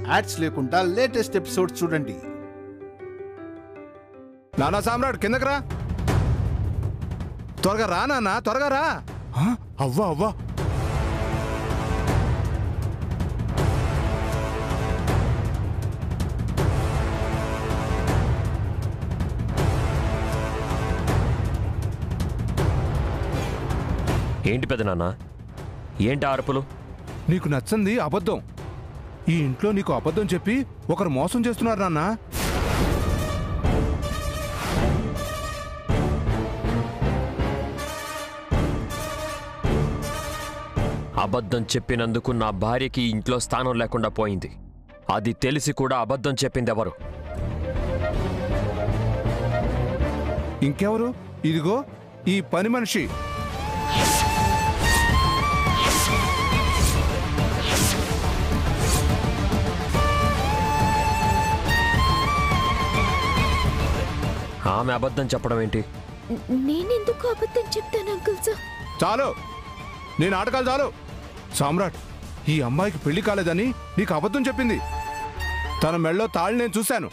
Ads లేకుండా latest episode చూడండి. నానా సామ్రాట్ కిందకి రా, త్వరగా రా నాన్న, త్వరగా రా. అవ్వా అవ్వా, ఏంటి పెదనాన్న, ఏంటి అరుపులు? నీకు నచ్చంది అబద్ధం. ఈ ఇంట్లో నీకు అబద్ధం చెప్పి ఒకరు మోసం చేస్తున్నారు నాన్న. అబద్ధం చెప్పినందుకు నా భార్యకి ఇంట్లో స్థానం లేకుండా పోయింది. అది తెలిసి కూడా అబద్ధం చెప్పింది ఎవరు? ఇంకెవరు? ఇదిగో ఈ పని మనిషి. ఆమె అబద్ధం చెప్పడం ఏంటి? నేనెందుకు అబద్ధం చెప్తాను అంకుల్ సార్? చాలు, నీ నాటకాలు చాలు. సామ్రాట్, ఈ అమ్మాయికి పెళ్లి కాలేదని నీకు అబద్ధం చెప్పింది. తన మెళ్ళో తాళి నేను చూశాను.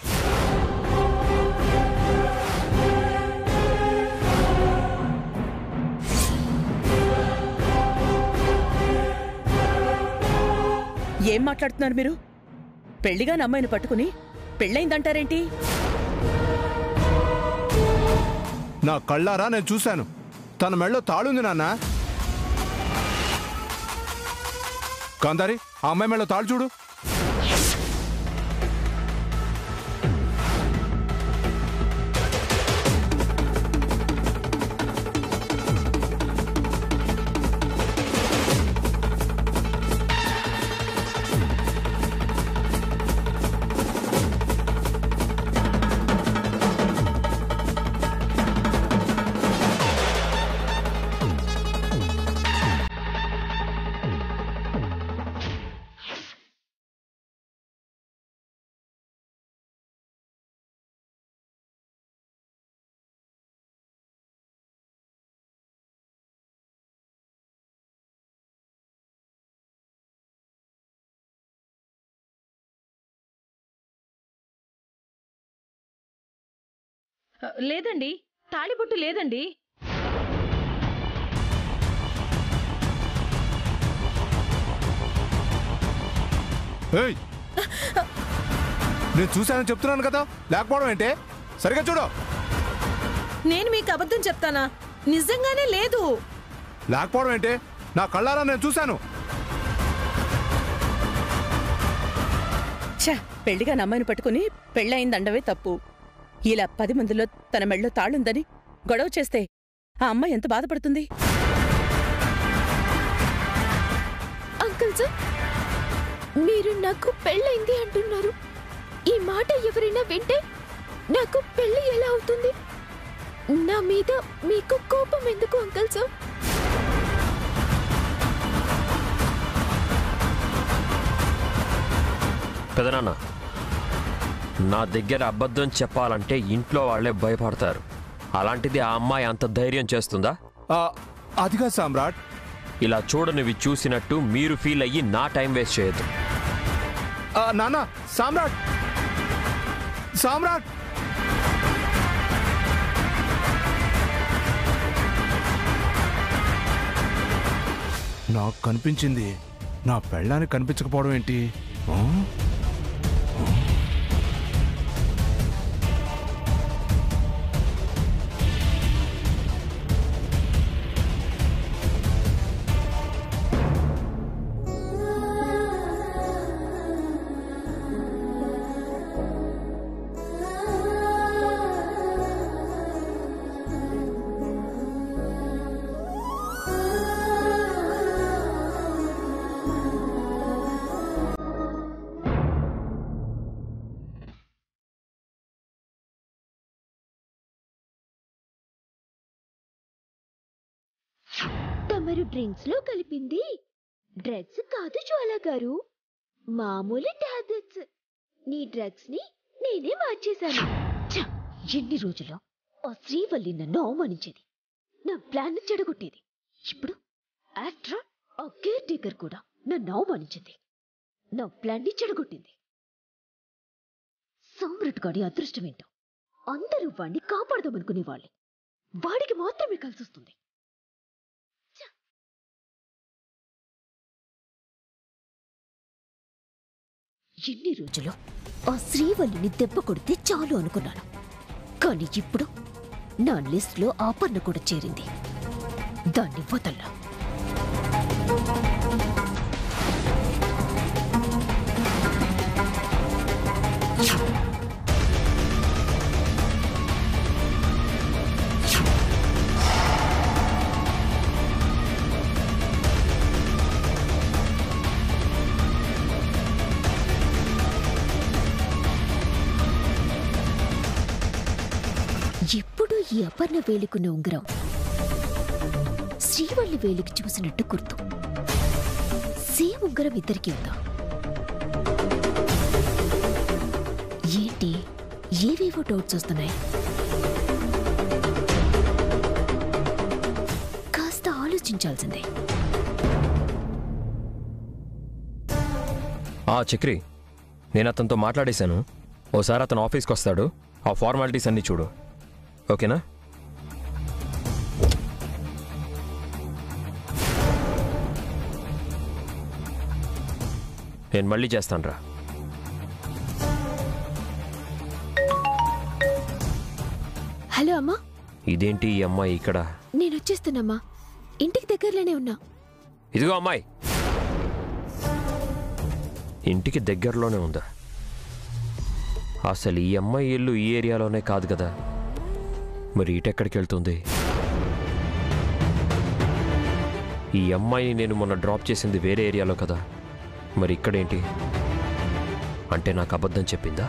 ఏం మాట్లాడుతున్నారు మీరు? పెళ్లిగా అమ్మాయిని పట్టుకుని పెళ్ళైందంటారేంటి? నా కళ్ళారా నేను చూశాను. తన మెళ్ళో తాళుంది నాన్న. కాంతారి, ఆ అమ్మాయి మెళ్ళో తాళు చూడు. లేదండి, తాళిబొట్టు లేదండి. నేను చూశానని చెప్తున్నాను కదా, లేకపోవడం ఏంటే? సరిగా చూడు. నేను మీకు అబద్ధం చెప్తానా? నిజంగానే లేదు. లేకపోవడం ఏంటే? నా కళ్ళారా నేను చూశాను. పెళ్లిగా అమ్మాయిని పట్టుకుని పెళ్ళయిందండవే తప్పు. ఇలా 10 మందిలో తన మెళ్ళో తాళుందని గొడవ చేస్తే ఆ అమ్మాయి ఎంత బాధపడుతుంది? అంకుల్ సార్, మీరు నాకు పెళ్ళైంది అంటున్నారు. ఈ మాట ఎవరైనా వింటే నాకు పెళ్లి ఎలా అవుతుంది? నా మీద మీకు కోపం ఎందుకు అంకుల్ సార్? పెదనాన్న, నా దగ్గర అబద్ధం చెప్పాలంటే ఇంట్లో వాళ్లే భయపడతారు. అలాంటిది ఆ అమ్మాయి అంత ధైర్యం చేస్తుందా? అదిగా సామ్రాట్, ఇలా చూడనివి చూసినట్టు మీరు ఫీల్ అయ్యి నా టైం వేస్ట్ చేయొద్దు. నాన్న, సామ్రాట్, సామ్రాట్, నాకు కనిపించింది. నా పెళ్ళానికి కనిపించకపోవడం ఏంటి? తమరు డ్రింక్స్ లో కలిపింది డ్రగ్స్ కాదు జ్వాలా గారు, మామూలు టాబ్లెట్స్. నీ డ్రగ్స్ ని నేనే మార్చేశాను. ఎన్ని రోజుల్లో ఆ శ్రీవల్లి నన్ను అవమానించేది, నా ప్లాన్ చెడగొట్టేది. ఇప్పుడు ఆఫ్టర్ ఆ కేర్ టేకర్ కూడా నన్ను అవమానించింది, నా ప్లాన్ ని చెడగొట్టింది. సామ్రాట్ గాడి అదృష్టం ఏంటో, అందరూ వాణ్ణి కాపాడదామనుకునేవాళ్ళే, వాడికి మాత్రమే కలిసొస్తుంది. ఎన్ని రోజులు ఆ శ్రీవల్లిని దెబ్బ కొడితే చాలు అనుకున్నాను, కానీ ఇప్పుడు నా లిస్ట్లో ఆపర్ణ కూడా చేరింది. దాన్ని వదల్లా. ఎప్పుడు ఈ అపర్ణ వేలికున్న ఉంగరం శ్రీవల్లి వేలికి చూసినట్టు గుర్తు. సేమ్ ఉంగరం ఇద్దరికి ఉందా ఏంటి? ఏవేవో డౌట్స్ వస్తున్నాయి. కాస్త ఆలోచించాల్సిందే. చక్రి, నేను అతనితో మాట్లాడేశాను. ఓసారి అతను ఆఫీస్కి వస్తాడు, ఆ ఫార్మాలిటీస్ అన్నీ చూడు, ఓకేనా? నేను మళ్ళీ చేస్తాను రా. హలో అమ్మా. ఇదేంటి ఈ అమ్మాయి ఇక్కడ? నేను వచ్చేస్తానమ్మా, ఇంటికి దగ్గరలోనే ఉన్నా. ఇదిగో అమ్మాయి, ఇంటికి దగ్గరలోనే ఉందా? అసలు ఈ అమ్మాయి ఇల్లు ఈ ఏరియాలోనే కాదు కదా, మరి ఇటెక్కడికి వెళ్తుంది? ఈ అమ్మాయిని నేను మొన్న డ్రాప్ చేసింది వేరే ఏరియాలో కదా, మరి ఇక్కడేంటి? అంటే నాకు అబద్ధం చెప్పిందా?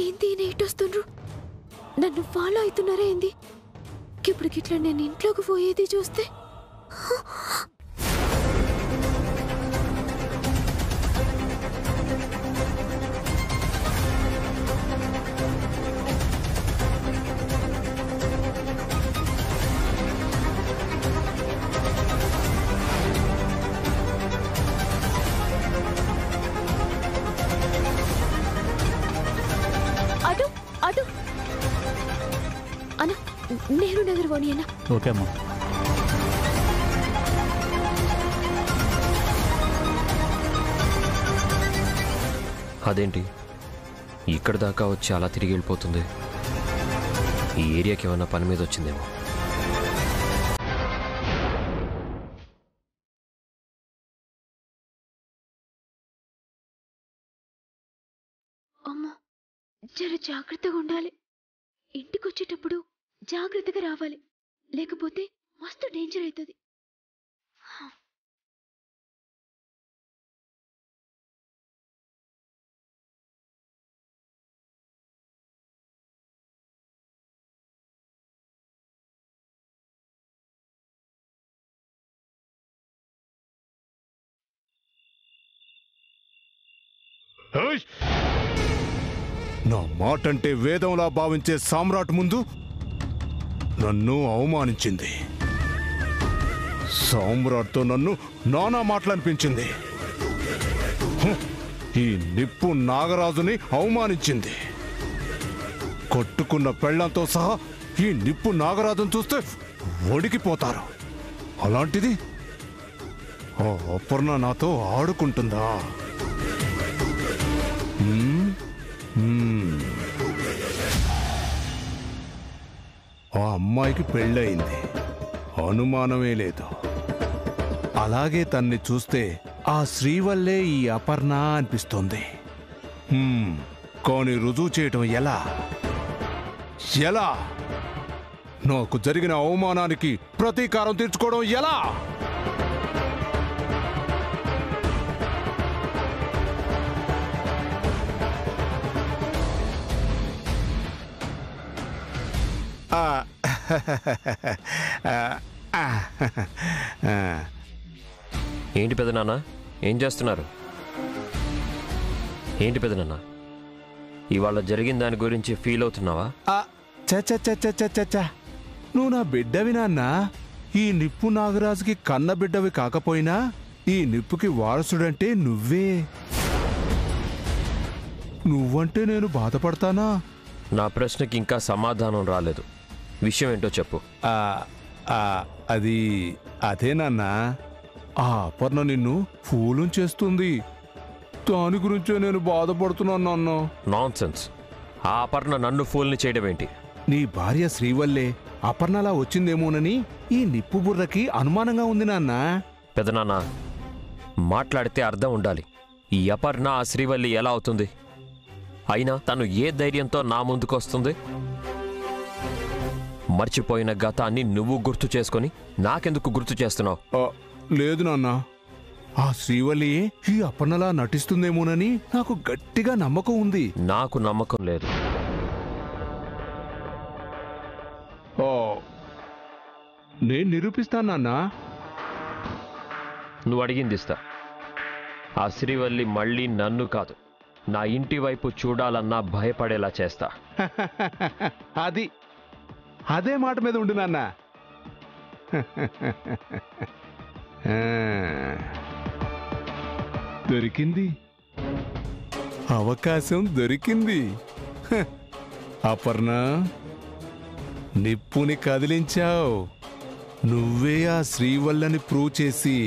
ఏంది నైట్ వస్తుండ్రు? నన్ను ఫాలో అవుతున్నారా ఏంది? ఇప్పుడు గిట్లా నేను ఇంట్లోకి పోయేది చూస్తే అటు అటు అన్న, నెహ్రూ నగర్ పోనీ అన్న. ఓకే అమ్మా. అదేంటి ఇక్కడ దాకా వచ్చి అలా తిరిగి వెళ్ళిపోతుంది? ఈ ఏరియాకి ఏమన్నా పని మీద వచ్చిందేమో. అమ్మో, జర జాగ్రత్తగా ఉండాలి. ఇంటికి వచ్చేటప్పుడు జాగ్రత్తగా రావాలి, లేకపోతే మస్తు డేంజర్ అవుతుంది. నా మాటంటే వేదంలా భావించే సామ్రాట్ ముందు నన్ను అవమానించింది. సామ్రాట్తో నన్ను నానా మాటలనిపించింది. ఈ నిప్పు నాగరాజుని అవమానించింది. కొట్టుకున్న పెళ్లంతో సహా ఈ నిప్పు నాగరాజును చూస్తే వడికిపోతారు. అలాంటిది ఆ అపర్ణ నాతో ఆడుకుంటుందా? ఆ అమ్మాయికి పెళ్ళయింది, అనుమానమే లేదు. అలాగే తన్ని చూస్తే ఆ శ్రీవల్లే ఈ అపర్ణ అనిపిస్తోంది. కానీ రుజువు చేయటం ఎలా? నాకు జరిగిన అవమానానికి ప్రతీకారం తీర్చుకోవడం ఎలా? ఏంటి పెదనాన్న, ఏం చేస్తున్నారు? ఏంటి పెదనాన్న, ఇవాళ జరిగిన దాని గురించి ఫీల్ అవుతున్నావా? చచ్చ నువ్వు నా బిడ్డవి నాన్నా. ఈ నిప్పు నాగరాజుకి కన్న బిడ్డవి కాకపోయినా ఈ నిప్పుకి వారసుడంటే నువ్వే. నువ్వంటే నేను బాధపడతానా? నా ప్రశ్నకి ఇంకా సమాధానం రాలేదు. విషయం ఏంటో చెప్పు. అదే నాన్నా, ఆ అపర్ణ నిన్ను ఫూలం చేస్తుంది. దాని గురించే నేను బాధపడుతున్నాను నాన్న. నాన్సెన్స్. ఆ అపర్ణ నన్ను ఫూల్ని చేయడం ఏంటి? నీ భార్య శ్రీవల్లే అపర్ణలా వచ్చిందేమోనని ఈ నిప్పు బుర్రకి అనుమానంగా ఉంది నాన్నా. పెదనాన్న, మాట్లాడితే అర్థం ఉండాలి. ఈ అపర్ణ ఆ శ్రీవల్లి ఎలా అవుతుంది? అయినా తను ఏ ధైర్యంతో నా ముందుకొస్తుంది? మర్చిపోయిన గతాన్ని నువ్వు గుర్తు చేసుకొని నాకెందుకు గుర్తు చేస్తున్నావు? లేదు నాన్న, ఆ శ్రీవల్లి ఈ అపర్ణలా నటిస్తుందేమోనని నాకు గట్టిగా నమ్మకం ఉంది. నాకు నమ్మకం లేదు. నేను నిరూపిస్తాను నాన్నా. నువ్వు అడిగింది ఇస్తా. ఆ శ్రీవల్లి మళ్ళీ నన్ను కాదు, నా ఇంటి వైపు చూడాలన్నా భయపడేలా చేస్తా. అదే మాట మీద ఉండు నాన్న. దొరికింది, అవకాశం దొరికింది. అపర్ణ, నిప్పుని కదిలించావు. నువ్వే ఆ శ్రీవల్లని ప్రూవ్ చేసి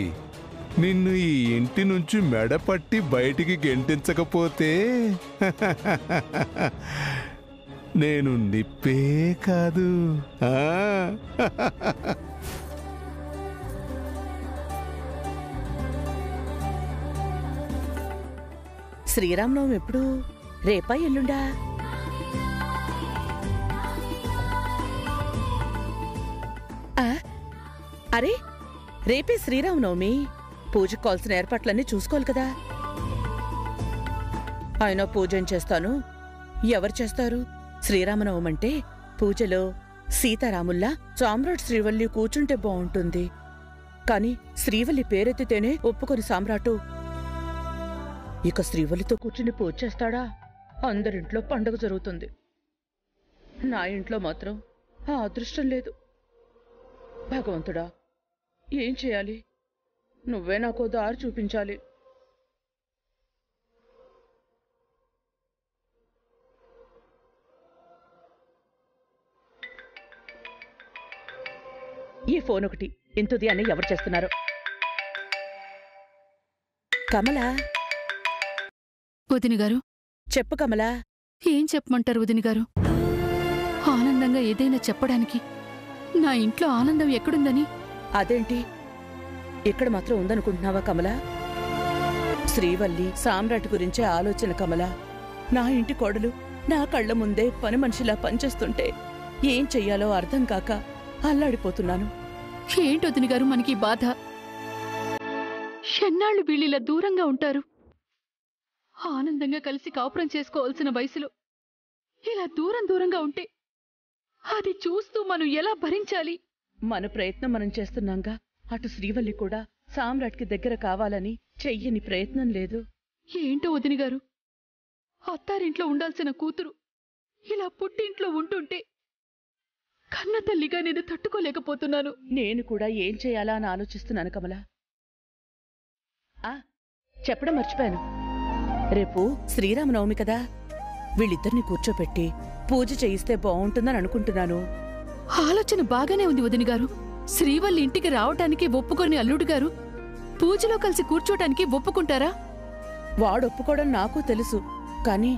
నిన్ను ఈ ఇంటి నుంచి మెడపట్టి బయటికి గెంటించకపోతే నేను నిప్పే కాదు. శ్రీరామనవమి ఎప్పుడు? రేపా ఎల్లుండా? అరే, రేపే శ్రీరామనవమి. పూజకు కావాల్సిన ఏర్పాట్లన్నీ చూసుకోవాలి కదా. ఆయన పూజ ఏం చేస్తాను? ఎవరు చేస్తారు? శ్రీరామనవమి అంటే పూజలో సీతారాముల్లా సామ్రాట్ శ్రీవల్లి కూర్చుంటే బావుంటుంది. కాని శ్రీవల్లి పేరెత్తితేనే ఒప్పుకొని సామ్రాటు ఇక శ్రీవల్లితో కూర్చుని పూజ చేస్తాడా? అందరింట్లో పండుగ జరుగుతుంది, నా ఇంట్లో మాత్రం ఆ అదృష్టం లేదు. భగవంతుడా, ఏం చేయాలి? నువ్వే నాకో దారి చూపించాలి. ఈ ఫోన్ ఒకటి ఇంతుది అని ఎవరు చేస్తున్నారు? కమలా. వదిన గారు. చెప్పు కమలా. ఏం చెప్పమంటారు వదిన గారు? ఆనందంగా ఏదైనా చెప్పడానికి నా ఇంట్లో ఆనందం ఎక్కడుందని. అదేంటి, ఇక్కడ మాత్రం ఉందనుకుంటున్నావా కమలా? శ్రీవల్లి సామ్రాట్ గురించే ఆలోచన కమలా. నా ఇంటి కోడలు నా కళ్ల ముందే పని మనిషిలా పనిచేస్తుంటే ఏం చెయ్యాలో అర్థం కాక అల్లాడిపోతున్నాను. ఏంటి వదిన గారు మనకి బాధ? ఎన్నాళ్ళు వీళ్ళిలా దూరంగా ఉంటారు? ఆనందంగా కలిసి కాపురం చేసుకోవాల్సిన వయసులో ఇలా దూరంగా ఉంటే అది చూస్తూ మనం ఎలా భరించాలి? మన ప్రయత్నం మనం చేస్తున్నాంగా. అటు శ్రీవల్లి కూడా సామ్రాట్కి దగ్గర కావాలని చెయ్యని ప్రయత్నం లేదు. ఏంటో వదిన గారు, అత్తారింట్లో ఉండాల్సిన కూతురు ఇలా పుట్టింట్లో ఉంటుంటే కన్న తల్లిగా నేను తట్టుకోలేకపోతున్నాను. నేను కూడా ఏం చేయాలా అని ఆలోచిస్తున్నాను కమలా. చెప్పడం మర్చిపోయాను, రేపు శ్రీరామనవమి కదా. వీళ్ళిద్దరిని కూర్చోపెట్టి పూజ చేయిస్తే బాగుంటుందని అనుకుంటున్నాను. ఆలోచన బాగానే ఉంది వదిన గారు. శ్రీవల్లి ఇంటికి రావటానికి ఒప్పుకొని అల్లుడు గారు పూజలో కలిసి కూర్చోటానికి ఒప్పుకుంటారా? వాడొప్పుకోవడం నాకు తెలుసు, కాని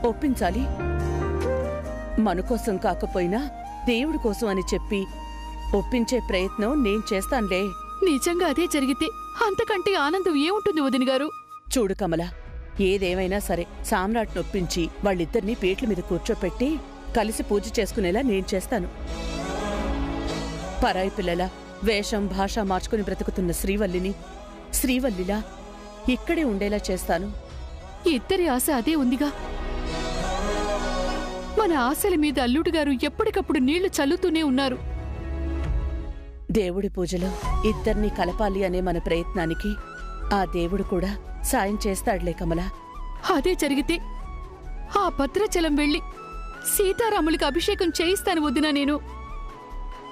ఒప్పించాలి. మన కోసం కాకపోయినా దేవుడి కోసం అని చెప్పి ఒప్పించే ప్రయత్నం నేను చేస్తానులే. నిజంగా అదే జరిగితే అంతకంటే ఆనందం ఏముంటుంది వదిన గారు? చూడు కమల, ఏదేమైనా సరే సామ్రాట్ నొప్పించి వాళ్ళిద్దరినీ పీట్ల మీద కూర్చోపెట్టి కలిసి పూజ చేసుకునేలా నేను చేస్తాను. పరాయి పిల్లల వేషం భాష మార్చుకుని బ్రతుకుతున్న శ్రీవల్లిలా ఇక్కడే ఉండేలా చేస్తాను. ఇద్దరి ఆశ అదే ఉందిగా. మన ఆశల మీద అల్లుడు గారు ఎప్పటికప్పుడు నీళ్లు చల్లుతూనే ఉన్నారు. దేవుడి పూజలో ఇద్దరినీ కలపాలి అనే మన ప్రయత్నానికి ఆ దేవుడు కూడా సాయం చేస్తాడులే కమలా. అదే జరిగితే ఆ భద్రాచలం వెళ్ళి సీతారాములకి అభిషేకం చేయిస్తాను వదినా నేను.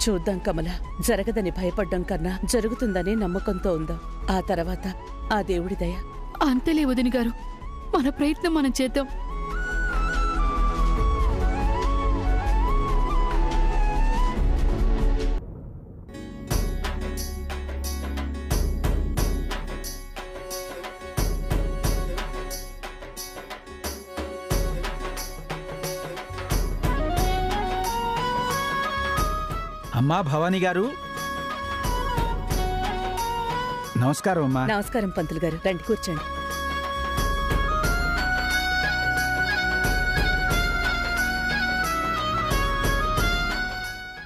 చూద్దాం కమల, జరగదని భయపడ్డం కన్నా జరుగుతుందనే నమ్మకంతో ఉందాం. ఆ తర్వాత ఆ దేవుడి దయ. అంతలే వదిన గారు, మన ప్రయత్నం మనం చేద్దాం. అమ్మా భవానీ గారు, నమస్కారం అమ్మా. నమస్కారం పంతులు గారు, రండి కూర్చోండి.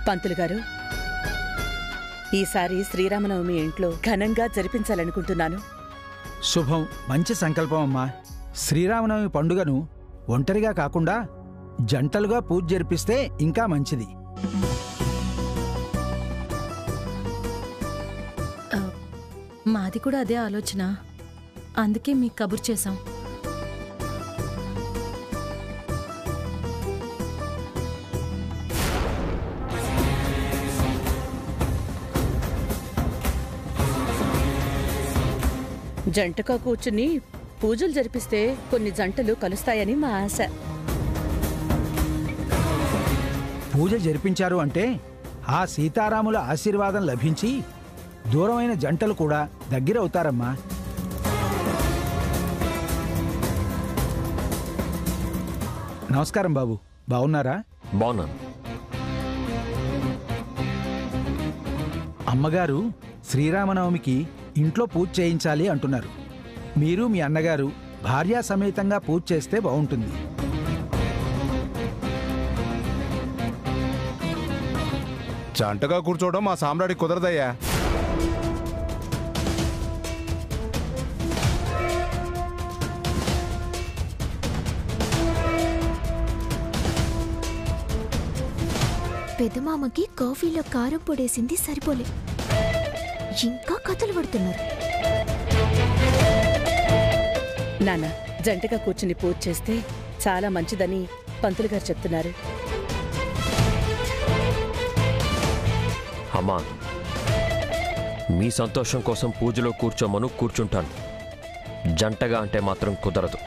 పంతులు గారు, ఈసారి శ్రీరామనవమి ఇంట్లో ఘనంగా జరిపించాలనుకుంటున్నాను. శుభం, మంచి సంకల్పం అమ్మా. శ్రీరామనవమి పండుగను ఒంటరిగా కాకుండా జంటలుగా పూజ జరిపిస్తే ఇంకా మంచిది. మాది కూడా అదే ఆలోచన. అందుకే మీకు కబురు చేశాం. జంటగా కూర్చుని పూజలు జరిపిస్తే కొన్ని జంటలు కలుస్తాయని మా ఆశ. పూజ జరిపించారు అంటే ఆ సీతారాముల ఆశీర్వాదం లభించి దూరమైన జంటలు కూడా దగ్గరవుతారమ్మా. నమస్కారం బాబు, బాగున్నారా? బాగున్నాను. అమ్మగారు శ్రీరామనవమికి ఇంట్లో పూజ చేయించాలి అంటున్నారు. మీరు మీ అన్నగారు భార్యా సమేతంగా పూజ చేస్తే బాగుంటుంది. జంటగా కూర్చోవడం మా సామ్రాడికి కుదరదయ్యా. పెద్దమామకి కాఫీలో కారం పొడేసింది సరిపోలే, ఇంకా కథలు పడుతున్నారు. నాన్న, జంటగా కూర్చుని పూజ చేస్తే చాలా మంచిదని పంతులు గారు చెప్తున్నారు. అమ్మా, మీ సంతోషం కోసం పూజలో కూర్చోమను కూర్చుంటాను. జంటగా అంటే మాత్రం కుదరదు.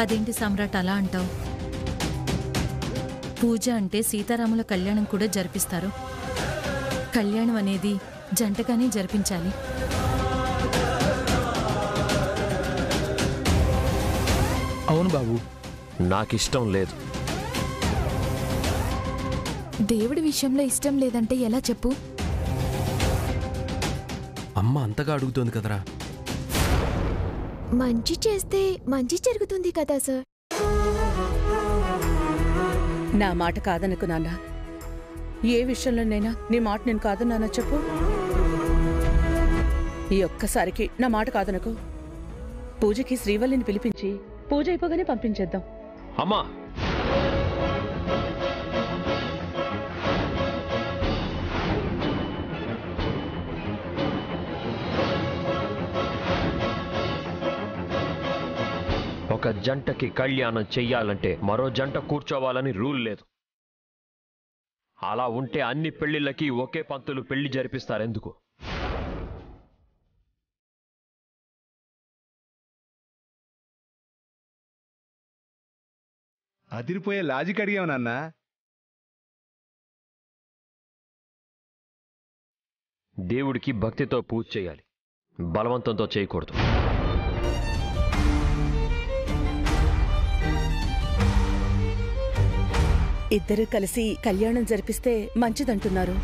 అదేంటి సామ్రాట్ అలా అంటావు? పూజ అంటే సీతారాముల కళ్యాణం కూడా జరిపిస్తారు. కళ్యాణం అనేది జంటగానే జరిపించాలి. అవును బాబు, నాకిష్టం లేదు. దేవుడి విషయంలో ఇష్టం లేదంటే ఎలా చెప్పు? అమ్మ అంతగా అడుగుతోంది కదరా. మంచి చేస్తే మంచి జరుగుతుంది కదా సార్. నా మాట కాదనుకు నాన్న. ఏ విషయంలోనైనా నీ మాట నేను కాదన్నానా చెప్పు. ఈ ఒక్కసారికి నా మాట కాదనుకు. పూజకి శ్రీవల్లిని పిలిపించి పూజ అయిపోగానే పంపించేద్దాం. అమ్మా, ఒక జంటకి కళ్యాణం చెయ్యాలంటే మరో జంట కూర్చోవాలని రూల్ లేదు. అలా ఉంటే అన్ని పెళ్లిళ్ళకి ఒకే పంతులు పెళ్లి జరిపిస్తారెందుకు? అదిరిపోయే లాజిక్ అడిగావు నాన్న. దేవుడికి భక్తితో పూజ చేయాలి, బలవంతంతో చేయకూడదు. ఇద్దరు కలిసి కళ్యాణం జరిపిస్తే మంచిదంటున్నారు.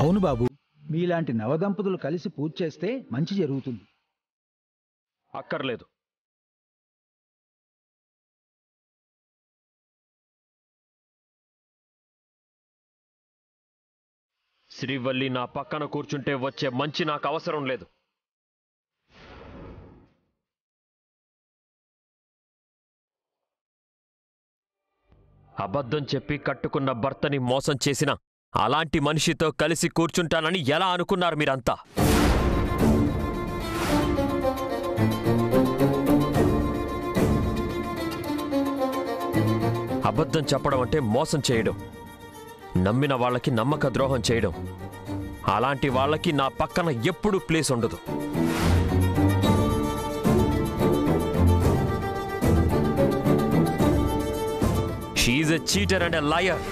అవును బాబు, మీలాంటి నవదంపతులు కలిసి పూజ చేస్తే మంచి జరుగుతుంది. అక్కర్లేదు. శ్రీవల్లి నా పక్కన కూర్చుంటే వచ్చే మంచి నాకు అవసరం లేదు. అబద్ధం చెప్పి కట్టుకున్న భర్తని మోసం చేసిన అలాంటి మనిషితో కలిసి కూర్చుంటానని ఎలా అనుకున్నారు మీరంతా? అబద్ధం చెప్పడం అంటే మోసం చేయడం, నమ్మిన వాళ్ళకి నమ్మక ద్రోహం చేయడం. అలాంటి వాళ్ళకి నా పక్కన ఎప్పుడూ ప్లేస్ ఉండదు. She is a cheater and a liar.